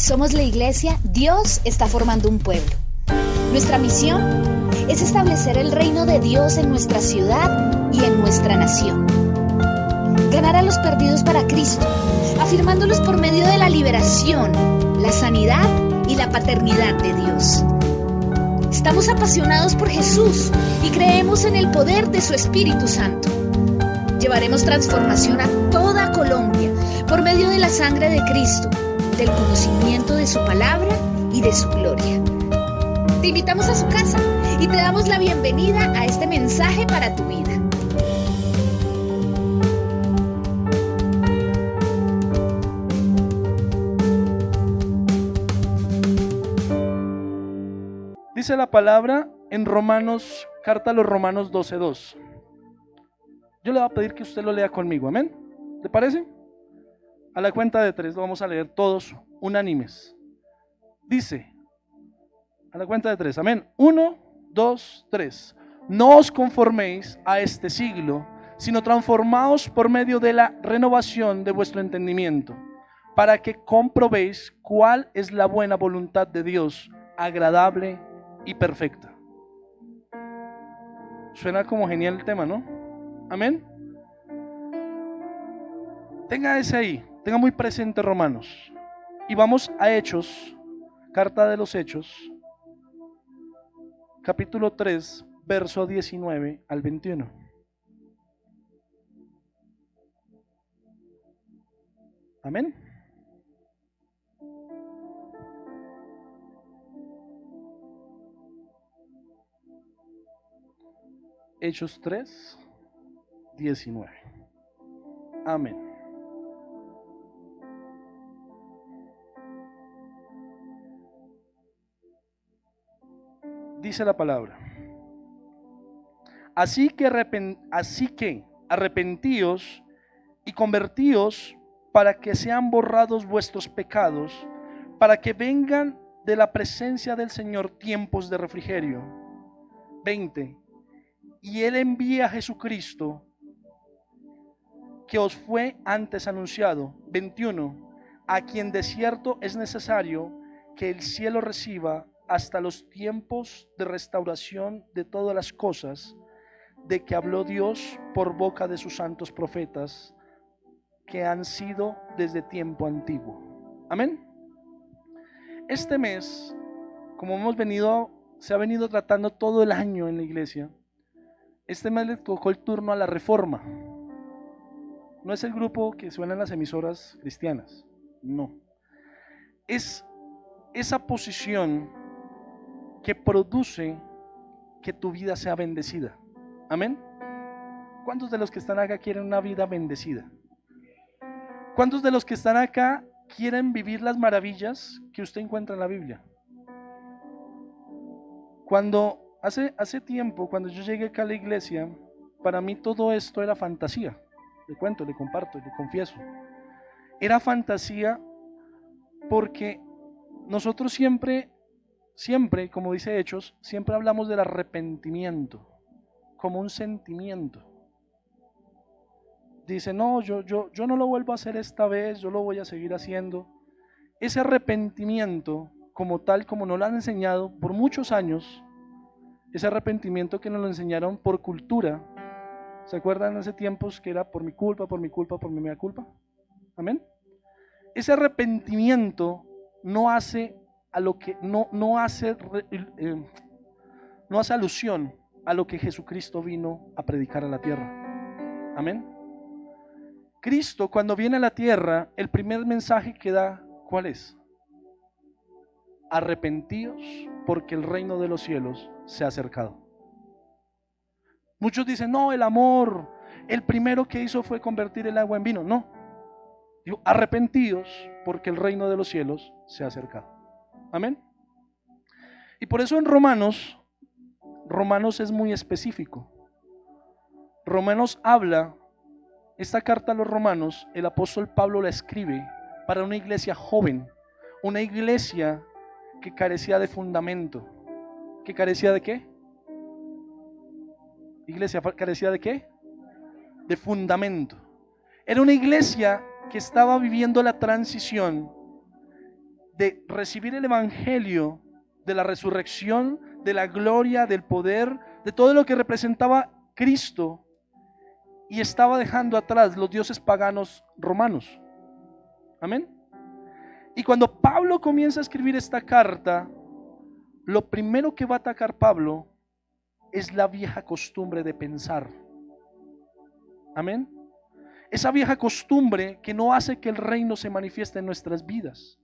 Somos la iglesia Dios está formando un pueblo. Nuestra misión es establecer el reino de Dios en nuestra ciudad y en nuestra nación. Ganar a los perdidos para Cristo, afirmándolos por medio de la liberación, la sanidad y la paternidad de Dios. Estamos apasionados por Jesús y creemos en el poder de su Espíritu Santo. Llevaremos transformación a toda Colombia por medio de la sangre de Cristo, del conocimiento de su palabra y de su gloria. Te invitamos a su casa y te damos la bienvenida a este mensaje para tu vida. Dice la palabra en Romanos, carta a los Romanos 12:2. Yo le voy a pedir que usted lo lea conmigo, amén. ¿Le parece? A la cuenta de 3 lo vamos a leer todos unánimes. Dice, a la cuenta de 3, amén. 1, 2, 3. No os conforméis a este siglo, sino transformaos por medio de la renovación de vuestro entendimiento, para que comprobéis cuál es la buena voluntad de Dios, agradable y perfecta. Suena como genial el tema, ¿no? Amén. Tenga ese ahí, tenga muy presente Romanos. Y vamos a Hechos, carta de los Hechos, capítulo 3, verso 19 al 21. Amén. Hechos 3, 19. Amén. Dice la palabra. Así que arrepentíos y convertíos para que sean borrados vuestros pecados, para que vengan de la presencia del Señor tiempos de refrigerio. 20. Y Él envía a Jesucristo, que os fue antes anunciado. 21. A quien de cierto es necesario que el cielo reciba hasta los tiempos de restauración de todas las cosas, de que habló Dios por boca de sus santos profetas, que han sido desde tiempo antiguo. Amén. Este mes, como se ha venido tratando todo el año en la iglesia, este mes le tocó el turno a la Reforma. No es el grupo que suena en las emisoras cristianas, no. Es esa posición que produce que tu vida sea bendecida. Amén. ¿Cuántos de los que están acá quieren una vida bendecida? ¿Cuántos de los que están acá quieren vivir las maravillas que usted encuentra en la Biblia? Cuando hace tiempo, cuando yo llegué acá a la iglesia, para mí todo esto era fantasía. Le cuento, le comparto, le confieso. Era fantasía porque nosotros siempre, como dice Hechos, siempre hablamos del arrepentimiento como un sentimiento. Dice, no, yo no lo vuelvo a hacer esta vez, yo lo voy a seguir haciendo. Ese arrepentimiento, como tal, como nos lo han enseñado por muchos años, ese arrepentimiento que nos lo enseñaron por cultura. ¿Se acuerdan hace tiempos que era por mi culpa, por mi mea culpa? Amén. Ese arrepentimiento no hace alusión a lo que Jesucristo vino a predicar a la tierra. Amén. Cristo, cuando viene a la tierra, el primer mensaje que da, ¿cuál es? Arrepentíos, porque el reino de los cielos se ha acercado. Muchos dicen, no, el amor, el primero que hizo fue convertir el agua en vino. No, digo, arrepentíos, porque el reino de los cielos se ha acercado. Amén. Y por eso en Romanos es muy específico. Romanos habla, esta carta a los Romanos, el apóstol Pablo la escribe para una iglesia joven, una iglesia que carecía de fundamento. ¿Que carecía de qué? Iglesia, ¿carecía de qué? De fundamento. Era una iglesia que estaba viviendo la transición de recibir el evangelio de la resurrección, de la gloria, del poder, de todo lo que representaba Cristo, y estaba dejando atrás los dioses paganos romanos. Amén. Y cuando Pablo comienza a escribir esta carta, lo primero que va a atacar Pablo es la vieja costumbre de pensar. Amén. Esa vieja costumbre que no hace que el reino se manifieste en nuestras vidas.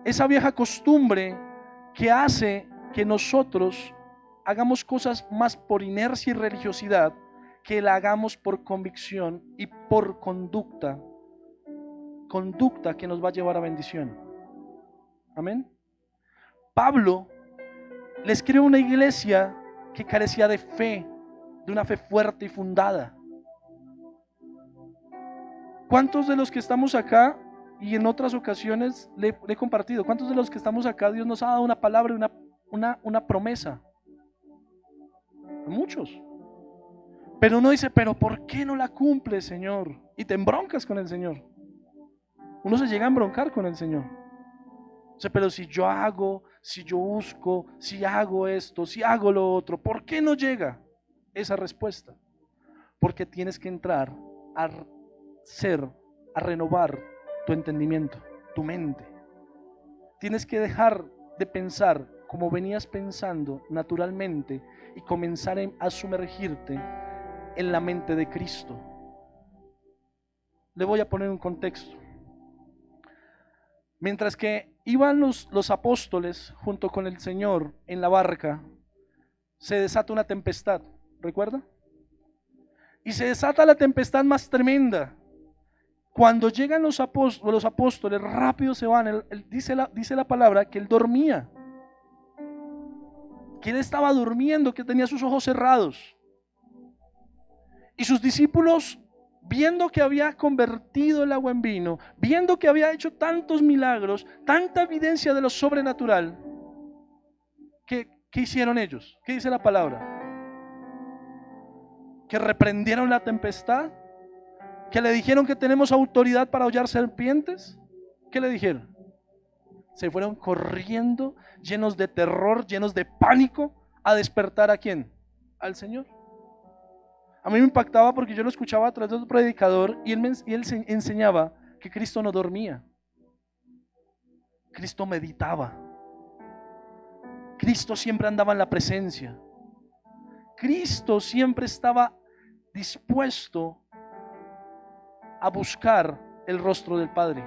Esa vieja costumbre que hace que nosotros hagamos cosas más por inercia y religiosidad que la hagamos por convicción y por conducta que nos va a llevar a bendición. Amén. Pablo le escribe a una iglesia que carecía de fe, de una fe fuerte y fundada. ¿Cuántos de los que estamos acá, y en otras ocasiones le he compartido, cuántos de los que estamos acá Dios nos ha dado una palabra y una promesa? Muchos. Pero uno dice, pero ¿por qué no la cumple, Señor? Y te embroncas con el Señor. Uno se llega a embroncar con el Señor. O sea, pero si yo hago, si yo busco, si hago esto, si hago lo otro, ¿por qué no llega esa respuesta? Porque tienes que entrar a renovar tu entendimiento, tu mente. Tienes que dejar de pensar como venías pensando naturalmente y comenzar a sumergirte en la mente de Cristo. Le voy a poner un contexto. Mientras que iban los apóstoles junto con el Señor en la barca, se desata una tempestad, ¿recuerda? Y se desata la tempestad más tremenda. Cuando llegan los apóstoles, rápido se van. Dice la palabra que él dormía, que él estaba durmiendo, que tenía sus ojos cerrados. Y sus discípulos, viendo que había convertido el agua en vino, viendo que había hecho tantos milagros, tanta evidencia de lo sobrenatural, ¿qué hicieron ellos? ¿Qué dice la palabra? Que reprendieron la tempestad, que le dijeron que tenemos autoridad para hollar serpientes. ¿Qué le dijeron? Se fueron corriendo, llenos de terror, llenos de pánico, a despertar ¿a quién? Al Señor. A mí me impactaba porque yo lo escuchaba a través de un predicador y él enseñaba que Cristo no dormía. Cristo meditaba. Cristo siempre andaba en la presencia. Cristo siempre estaba dispuesto a buscar el rostro del Padre.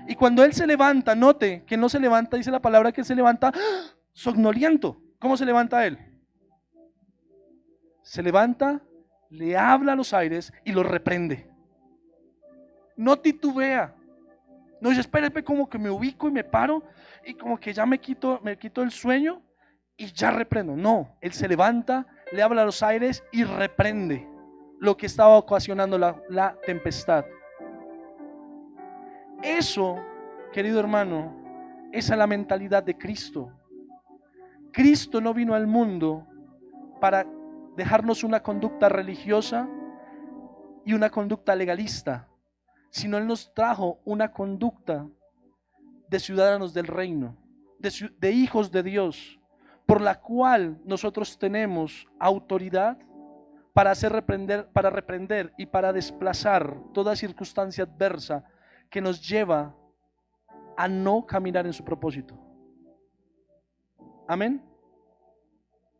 Y cuando Él se levanta, note que no se levanta, dice la palabra que Él se levanta somnoliento. ¿Cómo se levanta Él? Se levanta, le habla a los aires y los reprende. No titubea. No dice, espérate, como que me ubico y me paro y como que ya me quito el sueño y ya reprendo. No, Él se levanta, le habla a los aires y reprende lo que estaba ocasionando la tempestad. Eso, querido hermano, esa es la mentalidad de Cristo. Cristo no vino al mundo para dejarnos una conducta religiosa y una conducta legalista, sino Él nos trajo una conducta de ciudadanos del reino, de hijos de Dios, por la cual nosotros tenemos autoridad para reprender y para desplazar toda circunstancia adversa que nos lleva a no caminar en su propósito. Amén.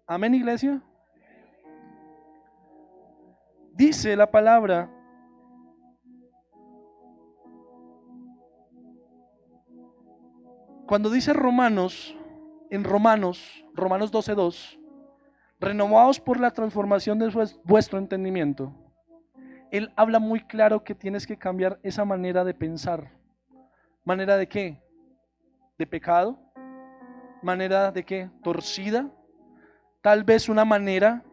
Amén, iglesia. Dice la palabra cuando dice Romanos, en Romanos 12:2, renovaos por la transformación de vuestro entendimiento. Él habla muy claro que tienes que cambiar esa manera de pensar. ¿Manera de qué? ¿De pecado? ¿Manera de qué? ¿Torcida? Tal vez una manera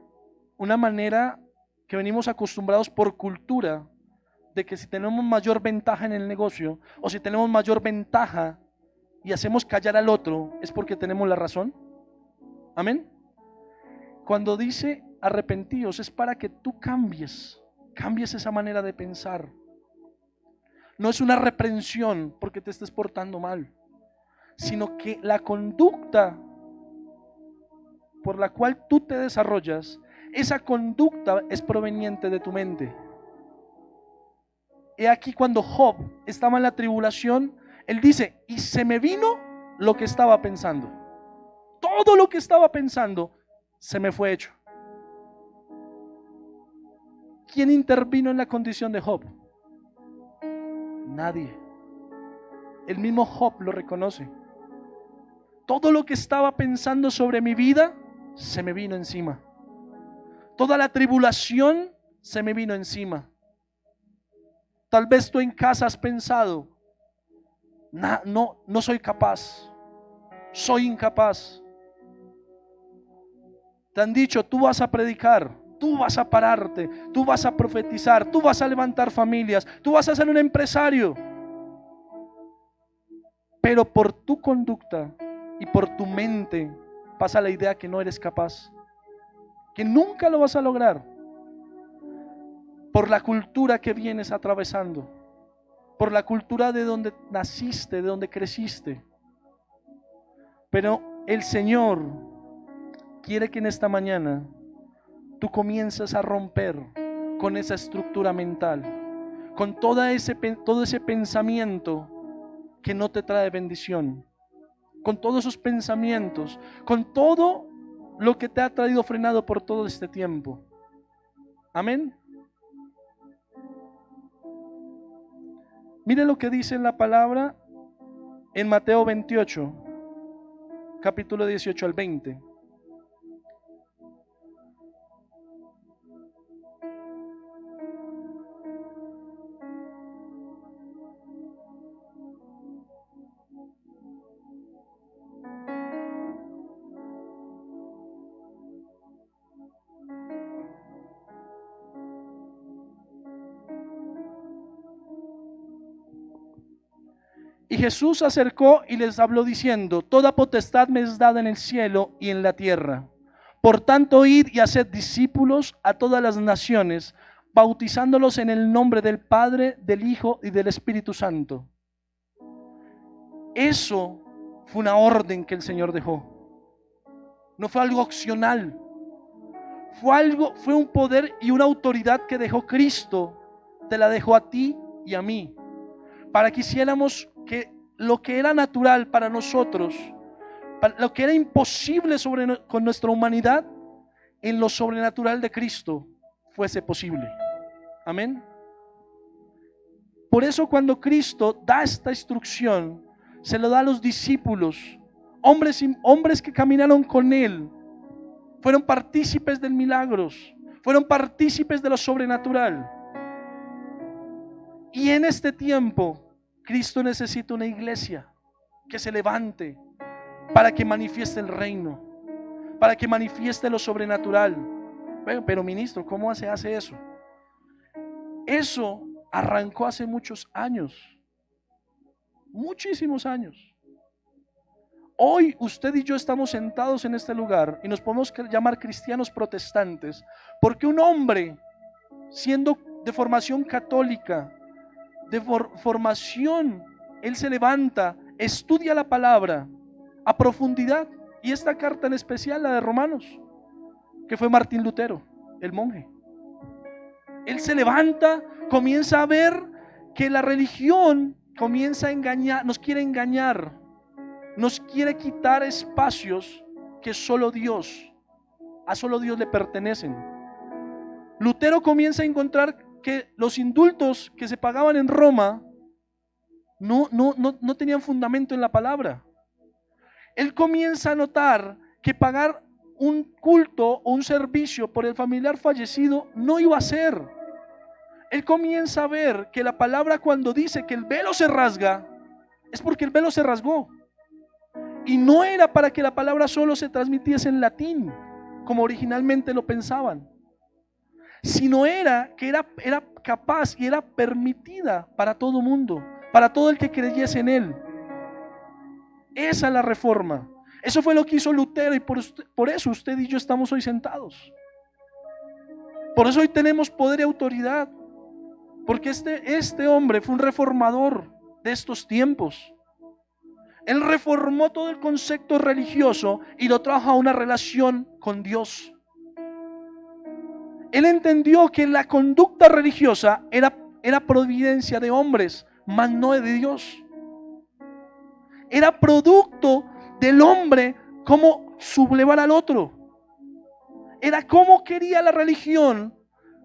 que venimos acostumbrados por cultura, de que si tenemos mayor ventaja en el negocio, o si tenemos mayor ventaja y hacemos callar al otro, es porque tenemos la razón. Amén. Cuando dice arrepentíos, es para que tú cambies esa manera de pensar. no es una reprensión porque te estés portando mal, sino que la conducta por la cual tú te desarrollas, esa conducta es proveniente de tu mente. He aquí cuando Job estaba en la tribulación, él dice, y se me vino lo que estaba pensando. Todo lo que estaba pensando se me fue hecho. ¿Quién intervino en la condición de Job? Nadie. El mismo Job lo reconoce. Todo lo que estaba pensando sobre mi vida se me vino encima. Toda la tribulación se me vino encima. Tal vez tú en casa has pensado, no soy capaz, soy incapaz. Te han dicho, tú vas a predicar, tú vas a pararte, tú vas a profetizar, tú vas a levantar familias, tú vas a ser un empresario. Pero por tu conducta y por tu mente pasa la idea que no eres capaz, que nunca lo vas a lograr, por la cultura que vienes atravesando, por la cultura de donde naciste, de donde creciste. Pero el Señor quiere que en esta mañana tú comiences a romper con esa estructura mental, con todo ese pensamiento que no te trae bendición, con todos esos pensamientos, con todo lo que te ha traído frenado por todo este tiempo. Amén. Mire lo que dice en la palabra en Mateo 28, capítulo 18 al 20. Y Jesús se acercó y les habló diciendo, toda potestad me es dada en el cielo y en la tierra. Por tanto, id y haced discípulos a todas las naciones, bautizándolos en el nombre del Padre, del Hijo y del Espíritu Santo. Eso fue una orden que el Señor dejó. No fue algo opcional. Fue un poder y una autoridad que dejó Cristo. Te la dejó a ti y a mí, para que hiciéramos que lo que era natural para nosotros, para lo que era imposible con nuestra humanidad, en lo sobrenatural de Cristo fuese posible. Amén. Por eso cuando Cristo da esta instrucción, se lo da a los discípulos, hombres que caminaron con Él, fueron partícipes de milagros, fueron partícipes de lo sobrenatural. Y en este tiempo Cristo necesita una iglesia que se levante para que manifieste el reino, para que manifieste lo sobrenatural. Bueno, pero ministro, ¿cómo se hace eso? Eso arrancó hace muchos años, muchísimos años. Hoy usted y yo estamos sentados en este lugar y nos podemos llamar cristianos protestantes, porque un hombre, siendo de formación católica, de formación, él se levanta, estudia la palabra a profundidad, y esta carta en especial, la de Romanos, que fue Martín Lutero, el monje. Él se levanta, comienza a ver que la religión comienza a engañar, nos quiere engañar, nos quiere quitar espacios que a solo Dios le pertenecen. Lutero comienza a encontrar que los indultos que se pagaban en Roma no tenían fundamento en la palabra. Él comienza a notar que pagar un culto o un servicio por el familiar fallecido no iba a ser. Él comienza a ver que la palabra, cuando dice que el velo se rasga, es porque el velo se rasgó. Y no era para que la palabra solo se transmitiese en latín, como originalmente lo pensaban, sino era que era capaz y era permitida para todo mundo, para todo el que creyese en él. Esa es la reforma. Eso fue lo que hizo Lutero, y por eso usted y yo estamos hoy sentados. Por eso hoy tenemos poder y autoridad, Porque este hombre fue un reformador de estos tiempos. Él reformó todo el concepto religioso y lo trajo a una relación con Dios. Él entendió que la conducta religiosa era providencia de hombres, mas no de Dios. Era producto del hombre cómo sublevar al otro. Era cómo quería la religión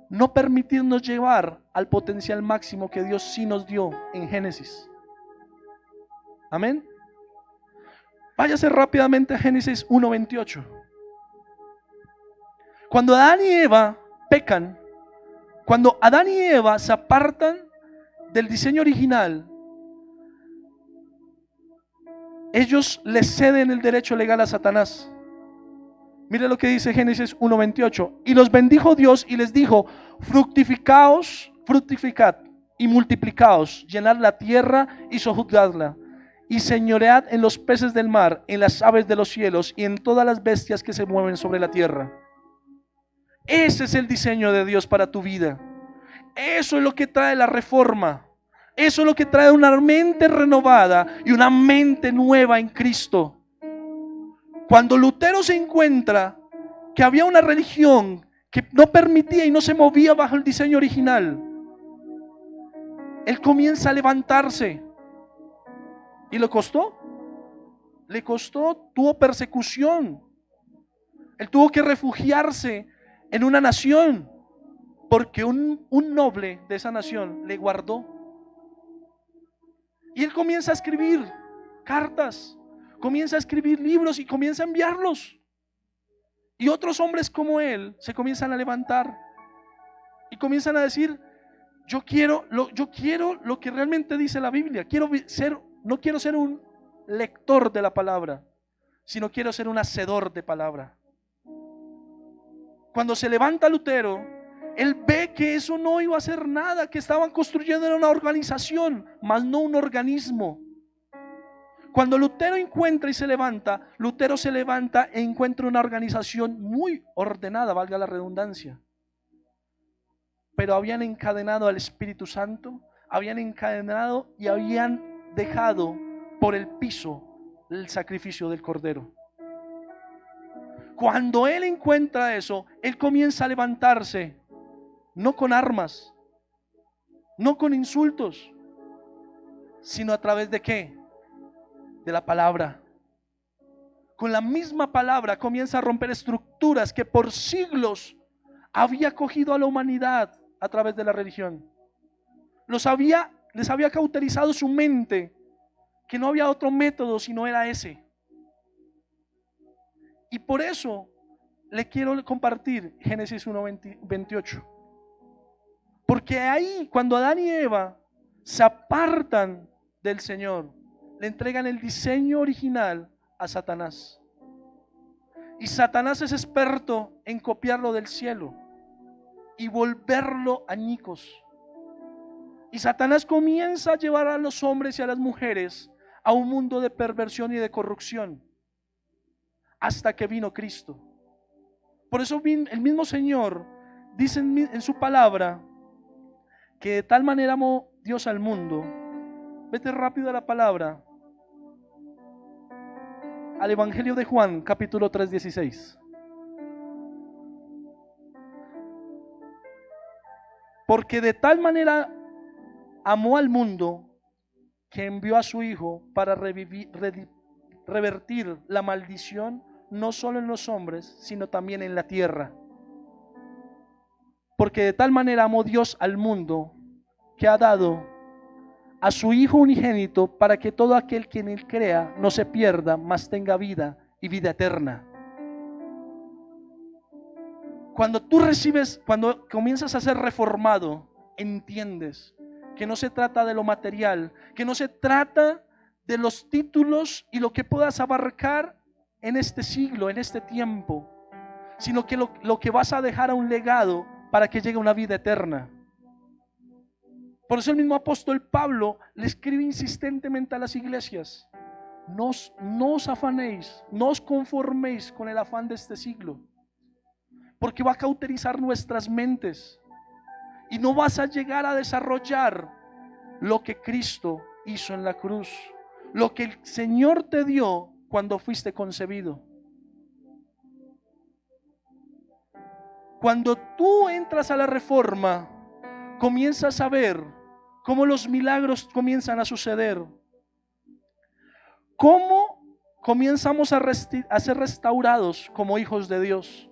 no permitirnos llevar al potencial máximo que Dios sí nos dio en Génesis. Amén. Váyase rápidamente a Génesis 1:28. Cuando Adán y Eva pecan, cuando Adán y Eva se apartan del diseño original, ellos le ceden el derecho legal a Satanás. Mire lo que dice Génesis 1:28. Y los bendijo Dios y les dijo: fructificad y multiplicaos, llenad la tierra y sojuzgadla, y señoread en los peces del mar, en las aves de los cielos y en todas las bestias que se mueven sobre la tierra. Ese es el diseño de Dios para tu vida. Eso es lo que trae la reforma. Eso es lo que trae una mente renovada y una mente nueva en Cristo. Cuando Lutero se encuentra que había una religión que no permitía y no se movía bajo el diseño original, él comienza a levantarse. ¿Y le costó? Le costó, tuvo persecución. Él tuvo que refugiarse en una nación porque un noble de esa nación le guardó. Y él comienza a escribir cartas, comienza a escribir libros y comienza a enviarlos. Y otros hombres como él se comienzan a levantar y comienzan a decir: yo quiero lo que realmente dice la Biblia. No quiero ser un lector de la palabra, sino quiero ser un hacedor de palabra. Cuando se levanta Lutero, él ve que eso no iba a hacer nada, que estaban construyendo una organización, mas no un organismo. Cuando Lutero encuentra y se levanta, Lutero se levanta e encuentra una organización muy ordenada, valga la redundancia. Pero habían encadenado al Espíritu Santo, habían encadenado y habían dejado por el piso el sacrificio del Cordero. Cuando él encuentra eso, él comienza a levantarse, no con armas, no con insultos, sino a través de ¿qué? De la palabra. Con la misma palabra comienza a romper estructuras que por siglos había cogido a la humanidad a través de la religión. Les había cauterizado su mente, que no había otro método sino era ese. Y por eso le quiero compartir Génesis 1:28. Porque ahí, cuando Adán y Eva se apartan del Señor, le entregan el diseño original a Satanás. Y Satanás es experto en copiarlo del cielo y volverlo añicos. Y Satanás comienza a llevar a los hombres y a las mujeres a un mundo de perversión y de corrupción, hasta que vino Cristo. Por eso el mismo Señor dice en su palabra que de tal manera amó Dios al mundo. Vete rápido a la palabra, al Evangelio de Juan, capítulo 3:16. Porque de tal manera amó al mundo que envió a su Hijo para revertir la maldición no solo en los hombres, sino también en la tierra. Porque de tal manera amó Dios al mundo que ha dado a su Hijo unigénito para que todo aquel que en él crea no se pierda, mas tenga vida y vida eterna. Cuando cuando comienzas a ser reformado, entiendes que no se trata de lo material, que no se trata de los títulos y lo que puedas abarcar en este siglo, en este tiempo, sino que lo que vas a dejar a un legado para que llegue una vida eterna. Por eso el mismo apóstol Pablo le escribe insistentemente a las iglesias: no os afanéis, no os conforméis con el afán de este siglo, porque va a cauterizar nuestras mentes y no vas a llegar a desarrollar lo que Cristo hizo en la cruz, lo que el Señor te dio cuando fuiste concebido. Cuando tú entras a la reforma, comienzas a ver cómo los milagros comienzan a suceder, cómo comenzamos a ser restaurados como hijos de Dios.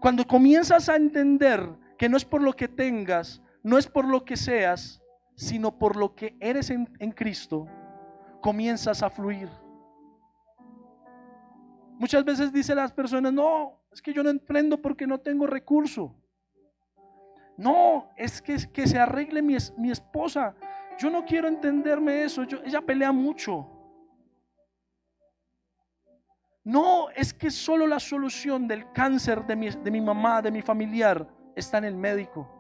Cuando comienzas a entender que no es por lo que tengas, no es por lo que seas, sino por lo que eres en Cristo, comienzas a fluir. Muchas veces dicen las personas: no, es que yo no emprendo porque no tengo recurso. No, es que se arregle mi esposa. Yo no quiero entenderme eso, ella pelea mucho. No, es que solo la solución del cáncer de mi mamá, de mi familiar, está en el médico.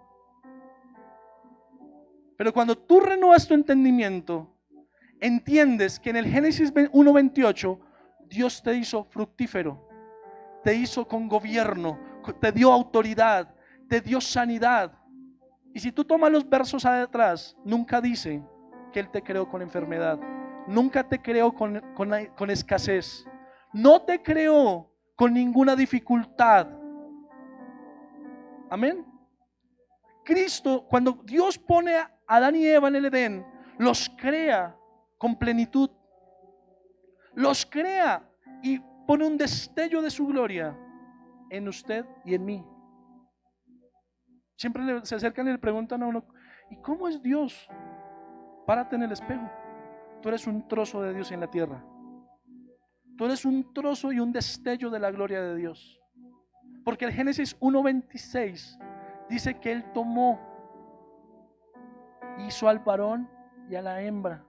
Pero cuando tú renuevas tu entendimiento, entiendes que en el Génesis 1:28 Dios te hizo fructífero, te hizo con gobierno, te dio autoridad, te dio sanidad. Y si tú tomas los versos atrás, nunca dice que Él te creó con enfermedad, nunca te creó con escasez, no te creó con ninguna dificultad. Amén. Cristo, cuando Dios pone a Adán y Eva en el Edén, los crea con plenitud, los crea y pone un destello de su gloria en usted y en mí. Siempre se acercan y le preguntan a uno: ¿y cómo es Dios? Párate en el espejo. Tú eres un trozo de Dios en la tierra. Tú eres un trozo y un destello de la gloria de Dios. Porque el Génesis 1:26 dice que Él tomó, hizo al varón y a la hembra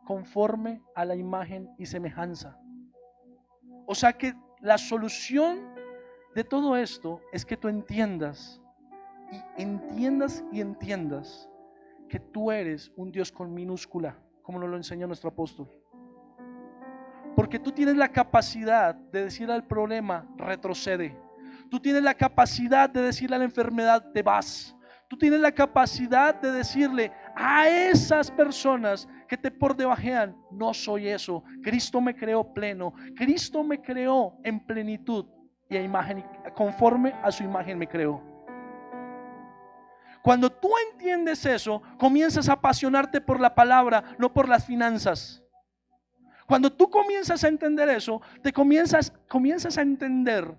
conforme a la imagen y semejanza. O sea que la solución de todo esto es que tú entiendas que tú eres un Dios con minúscula, como nos lo enseñó nuestro apóstol. Porque tú tienes la capacidad de decir al problema: retrocede. Tú tienes la capacidad de decirle a la enfermedad: te vas. Tú tienes la capacidad de decirle a esas personas que te por debajean: no soy eso. Cristo me creó pleno. Cristo me creó en plenitud y a imagen, conforme a su imagen me creó. Cuando tú entiendes eso, comienzas a apasionarte por la palabra, no por las finanzas. Cuando tú comienzas a entender eso, comienzas a entender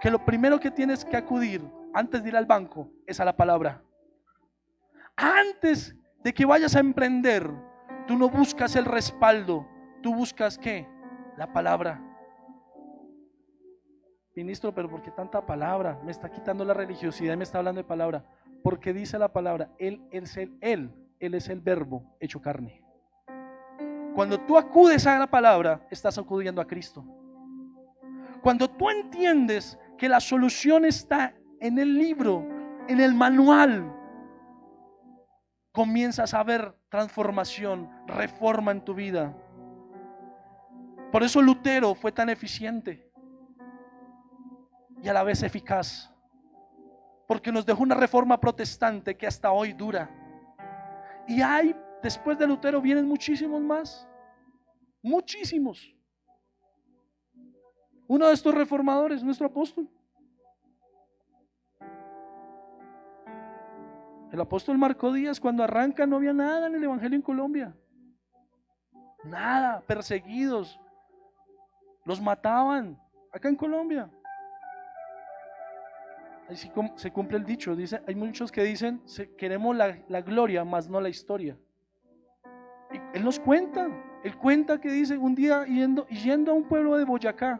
que lo primero que tienes que acudir antes de ir al banco es a la palabra. Antes de que vayas a emprender, tú no buscas el respaldo, tú buscas ¿qué? La palabra. Ministro, pero ¿por qué tanta palabra? Me está quitando la religiosidad y me está hablando de palabra. Porque dice la palabra: Él es el verbo hecho carne. Cuando tú acudes a la palabra, estás acudiendo a Cristo. Cuando tú entiendes que la solución está en el libro, en el manual, comienzas a ver transformación, reforma en tu vida. Por eso Lutero fue tan eficiente y a la vez eficaz, porque nos dejó una reforma protestante que hasta hoy dura. Y después de Lutero vienen muchísimos más, muchísimos. Uno de estos reformadores, nuestro apóstol, el apóstol Marco Díaz. Cuando arranca no había nada en el evangelio en Colombia, nada, perseguidos, los mataban acá en Colombia. Así se cumple el dicho, dice, hay muchos que dicen: queremos la gloria, mas no la historia. Y él nos cuenta, él cuenta que dice un día yendo a un pueblo de Boyacá,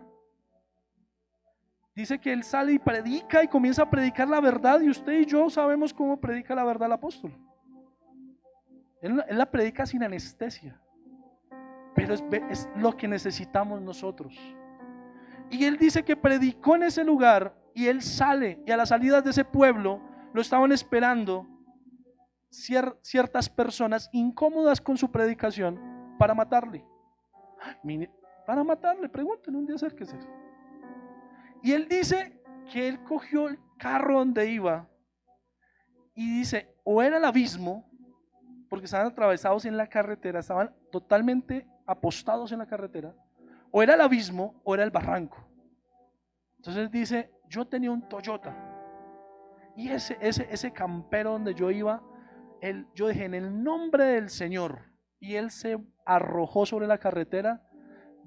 dice que él sale y predica y comienza a predicar la verdad, y usted y yo sabemos cómo predica la verdad el apóstol. Él la predica sin anestesia, pero es lo que necesitamos nosotros. Y él dice que predicó en ese lugar y él sale, y a las salidas de ese pueblo lo estaban esperando ciertas personas incómodas con su predicación para matarle. Para matarle, pregúntenle un día, acérquese. Y él dice que él cogió el carro donde iba Y dice, o era el abismo, porque estaban atravesados en la carretera, estaban totalmente apostados en la carretera, o era el abismo o era el barranco. Entonces dice, yo tenía un Toyota y ese campero donde yo iba, yo dije, en el nombre del Señor, y él se arrojó sobre la carretera.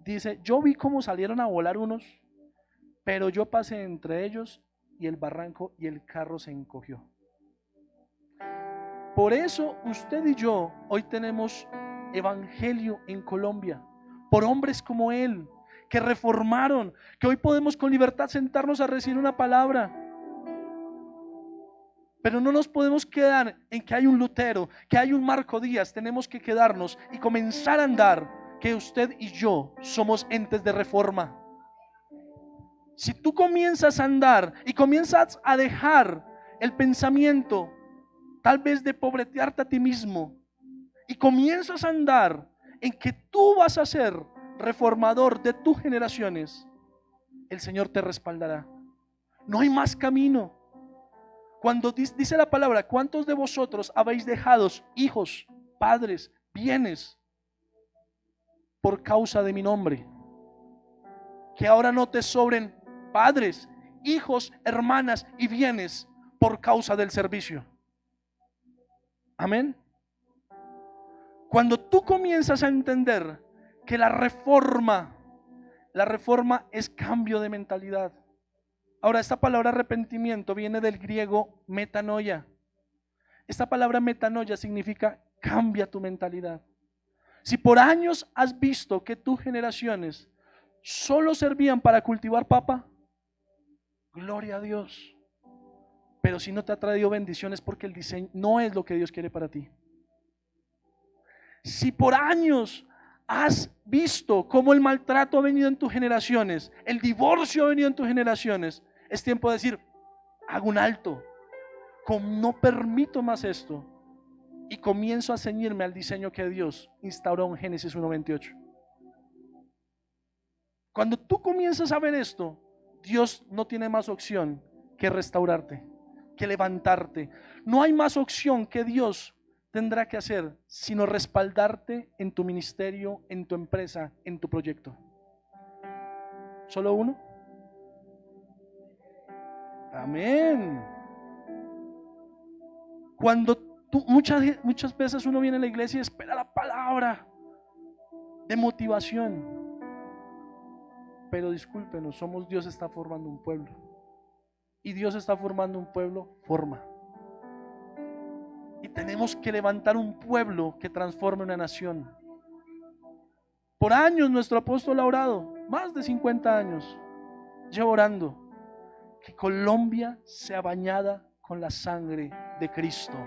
Dice, yo vi cómo salieron a volar unos, pero yo pasé entre ellos y el barranco y el carro se encogió. Por eso usted y yo hoy tenemos evangelio en Colombia, por hombres como él, que reformaron, que hoy podemos con libertad sentarnos a recibir una palabra. Pero no nos podemos quedar en que hay un Lutero, que hay un Marco Díaz. Tenemos que quedarnos y comenzar a andar, que usted y yo somos entes de reforma. Si tú comienzas a andar y comienzas a dejar el pensamiento tal vez de pobretearte a ti mismo, y comienzas a andar en que tú vas a ser reformador de tus generaciones, el Señor te respaldará. No hay más camino. Cuando dice la palabra, ¿cuántos de vosotros habéis dejado hijos, padres, bienes por causa de mi nombre? Que ahora no te sobren padres, hijos, hermanas y bienes por causa del servicio. Amén. Cuando tú comienzas a entender que la reforma es cambio de mentalidad. Ahora, esta palabra arrepentimiento viene del griego metanoia. Esta palabra metanoia significa cambia tu mentalidad. Si por años has visto que tus generaciones solo servían para cultivar papa, gloria a Dios. Pero si no te ha traído bendiciones, porque el diseño no es lo que Dios quiere para ti. Si por años has visto cómo el maltrato ha venido en tus generaciones, el divorcio ha venido en tus generaciones, es tiempo de decir, hago un alto, no permito más esto, y comienzo a ceñirme al diseño que Dios instauró en Génesis 1:28. Cuando tú comienzas a ver esto, Dios no tiene más opción que restaurarte, que levantarte. No hay más opción que Dios tendrá que hacer sino respaldarte en tu ministerio, en tu empresa, en tu proyecto. ¿Solo uno? Amén. Cuando muchas veces uno viene a la iglesia y espera la palabra de motivación, pero discúlpenos, Dios está formando un pueblo, y Dios está formando un pueblo, y tenemos que levantar un pueblo que transforme una nación. Por años nuestro apóstol ha orado, más de 50 años lleva orando, que Colombia sea bañada con la sangre de Cristo,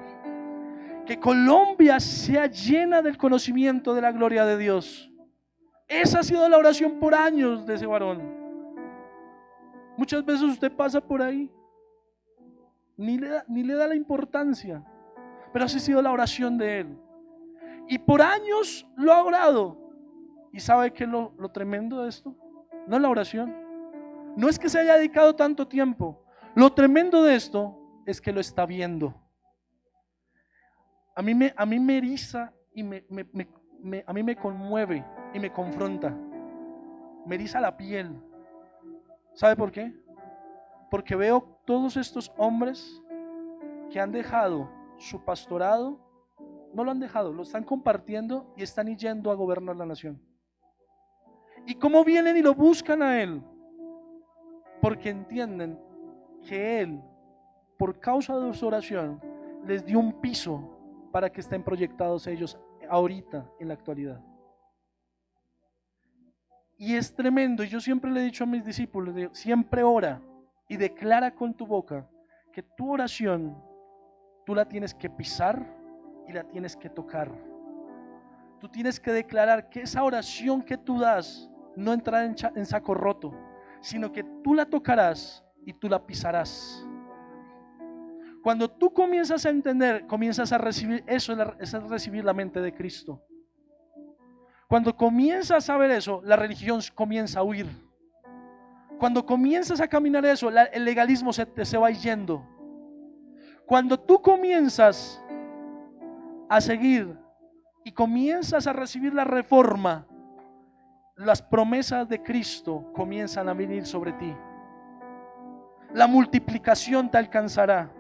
que Colombia sea llena del conocimiento de la gloria de Dios. Esa ha sido la oración por años de ese varón. Muchas veces usted pasa por ahí, ni le da la importancia, pero así ha sido la oración de él, y por años lo ha orado. ¿Y sabe qué es lo tremendo de esto? No es la oración, no es que se haya dedicado tanto tiempo. Lo tremendo de esto es que lo está viendo. A mí me eriza y a mí me conmueve y me confronta. Me eriza la piel. ¿Sabe por qué? Porque veo todos estos hombres que han dejado su pastorado, no lo han dejado, lo están compartiendo y están yendo a gobernar la nación. ¿Y cómo vienen y lo buscan a él? Porque entienden que él, por causa de su oración, les dio un piso para que estén proyectados ellos ahorita, en la actualidad. Y es tremendo. Y yo siempre le he dicho a mis discípulos, siempre ora y declara con tu boca que tu oración tú la tienes que pisar y la tienes que tocar. Tú tienes que declarar que esa oración que tú das no entrará en saco roto, sino que tú la tocarás y tú la pisarás. Cuando tú comienzas a entender, comienzas a recibir, eso es recibir la mente de Cristo. Cuando comienzas a ver eso, la religión comienza a huir. Cuando comienzas a caminar eso, el legalismo se va yendo. Cuando tú comienzas a seguir y comienzas a recibir la reforma, las promesas de Cristo comienzan a venir sobre ti. La multiplicación te alcanzará.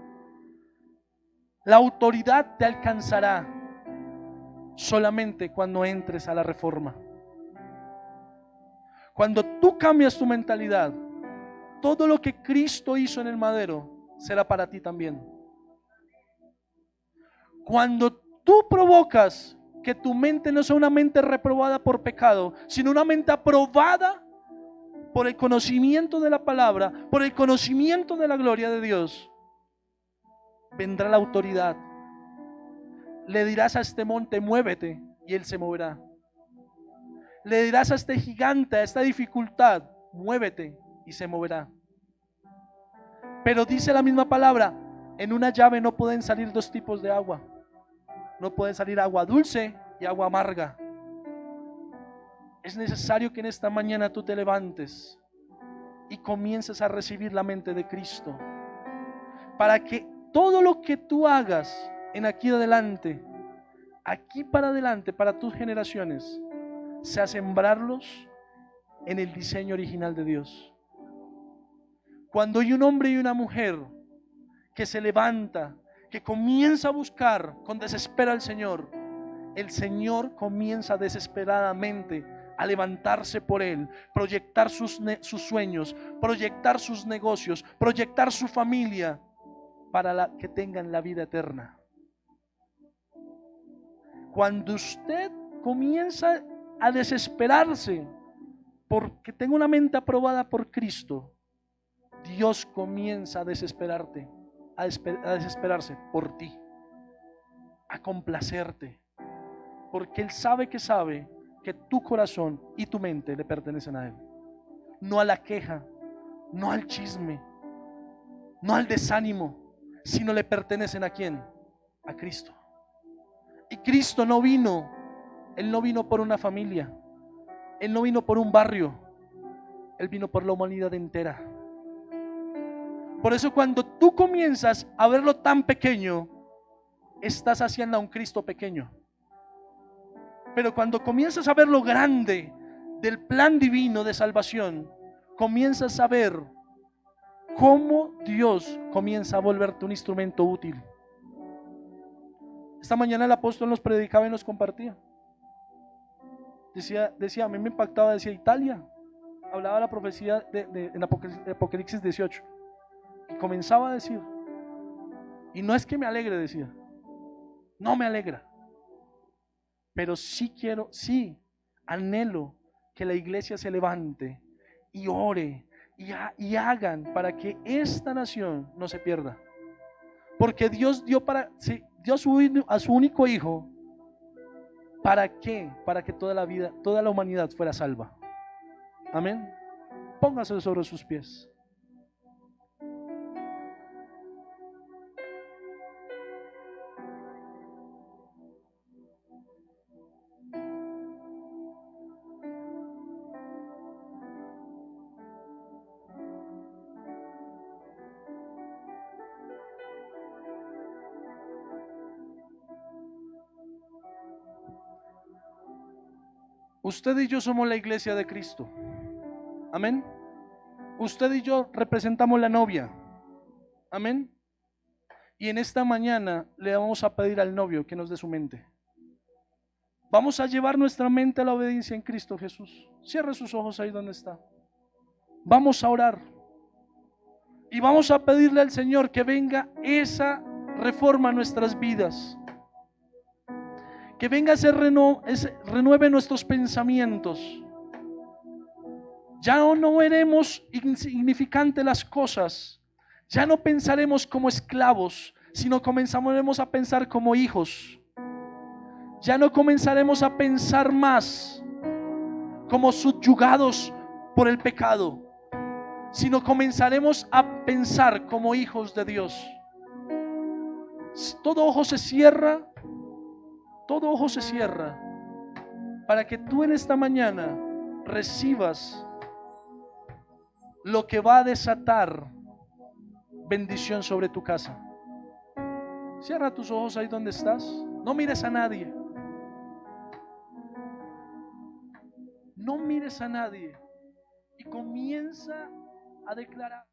La autoridad te alcanzará solamente cuando entres a la reforma. Cuando tú cambias tu mentalidad, todo lo que Cristo hizo en el madero será para ti también. Cuando tú provocas que tu mente no sea una mente reprobada por pecado, sino una mente aprobada por el conocimiento de la palabra, por el conocimiento de la gloria de Dios, vendrá la autoridad. Le dirás a este monte, muévete, y él se moverá. Le dirás a este gigante, a esta dificultad, muévete, y se moverá. Pero dice la misma palabra, en una llave no pueden salir dos tipos de agua. No puede salir agua dulce y agua amarga. Es necesario que en esta mañana tú te levantes y comiences a recibir la mente de Cristo, para que todo lo que tú hagas en aquí para adelante, para tus generaciones, sea sembrarlos en el diseño original de Dios. Cuando hay un hombre y una mujer que se levanta, que comienza a buscar con desespero al Señor, el Señor comienza desesperadamente a levantarse por él, proyectar sus sueños, proyectar sus negocios, proyectar su familia para que tengan la vida eterna. Cuando usted comienza a desesperarse porque tenga una mente aprobada por Cristo, Dios comienza a desesperarse por ti, a complacerte, porque Él sabe que tu corazón y tu mente le pertenecen a Él, no a la queja, no al chisme, no al desánimo, sino le pertenecen ¿a quién? A Cristo. Y Cristo no vino, Él no vino por una familia, Él no vino por un barrio, Él vino por la humanidad entera. Por eso cuando tú comienzas a verlo tan pequeño, estás haciendo a un Cristo pequeño. Pero cuando comienzas a ver lo grande del plan divino de salvación, comienzas a ver cómo Dios comienza a volverte un instrumento útil. Esta mañana el apóstol nos predicaba y nos compartía. Decía, a mí me impactaba, decía Italia. Hablaba la profecía en Apocalipsis 18. Y comenzaba a decir, y no es que me alegre, decía, no me alegra, pero sí anhelo que la iglesia se levante y ore y hagan para que esta nación no se pierda. Porque Dios dio a su único hijo. ¿Para qué? Para que toda la humanidad fuera salva. Amén. Póngase sobre sus pies. Usted y yo somos la iglesia de Cristo. Amén. Usted y yo representamos la novia. Amén. Y en esta mañana le vamos a pedir al novio que nos dé su mente. Vamos a llevar nuestra mente a la obediencia en Cristo Jesús. Cierre sus ojos ahí donde está. Vamos a orar. Y vamos a pedirle al Señor que venga esa reforma a nuestras vidas. Que venga renueve nuestros pensamientos. Ya no veremos insignificante las cosas. Ya no pensaremos como esclavos, sino comenzaremos a pensar como hijos. Ya no comenzaremos a pensar más como subyugados por el pecado, sino comenzaremos a pensar como hijos de Dios. Todo ojo se cierra para que tú en esta mañana recibas lo que va a desatar bendición sobre tu casa. Cierra tus ojos ahí donde estás. No mires a nadie. No mires a nadie. Y comienza a declarar.